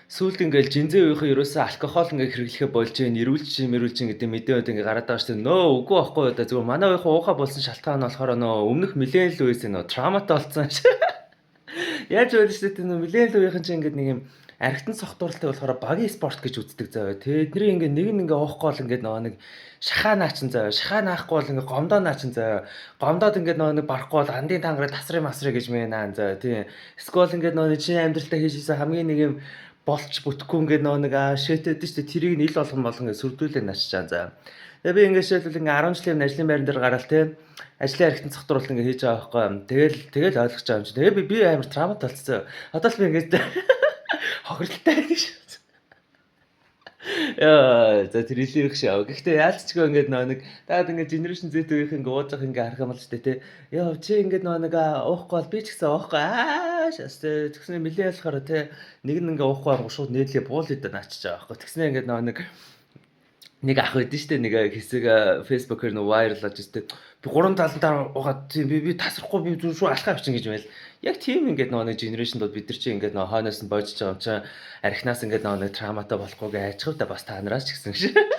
Сүүлд ингээл жинзээ үеийнхэн ерөөсөө алкогол ингээ хэрэглэхэ болж гин эрүүлж гэдэг мэдээуд ингээ гараад байгаа шүү дээ. Нөө үгүй байхгүй одоо зүгээр манай үеийнхэн уухаа болсон шалтгаан нь болохоор нөө өмнөх миллениал үеэс нөө травматай болсон ш. Яаж вэ шүү дээ нөө миллениал үеийнхэн чинь ингээ нэг юм архитан согтууралтай болохоор багийн спорт гэж үздэг заяа. Тэдний ингээ нэг нь ингээ уухгүй бол ингээ нөгөө нэг шахаа наачин заяа. Шахаа наахгүй бол ингээ гомдоо наачин заяа. Гомдоод ингээ нөгөө нэг барахгүй бол андын тангараа тасрын масрыг гэж мэнаа заяа. Тийм. Скол ингээ нөгөө нэг чиний амьдралтаа хийжсэн хамгийн нэг юм болч бүтэхгүй ингээ нөгөө нэг шитэд шүү дээ. Тэрийг нь ил болгон ингээ сүрдүүлээ нааччаа заяа. Тэгээ би ингээ шийдвэл ингээ 10 жилийн ажлын байран дээр гараал тийм ажлын архитан цогтруулалт ингээ хийж байгаа байхгүй. Тэгэл ойлгож байгаа юм чи. Тэгээ би амар травмат болцсон. Одоо л би ингээ хохирлттай гэж. Яа, за тэр илэрх шав. Гэхдээ яалтчгүй ингээд нэг даад ингээд generation Z үеийнх ингээд ууж байгаа ингээд харах юм бол ч тий. Яа, чи ингээд нэг уухгүй бол би ч гэсэн уухгүй. Шээс тэгснэ мэлээ ялахаар тий. Нэг нь ингээд уухгүй арга шууд нээлгээ буул идэ наачиж байгаа байхгүй. Тэгснэ ингээд нэг ах байдэн штэ нэг хэсэг Facebook-ээр нэг вайрлаж штэ. Би 3 талантаар угаад би тасрахгүй би зүр шүү алхаа авчин гэж байл. Яг тийм ингээд нэг генерашндод бид нар чи ингээд хойноос нь боожж байгаа юм чинь архинаас ингээд нэг травматай болохгүйгээ ачхавтай бас та нараас ч гэсэн.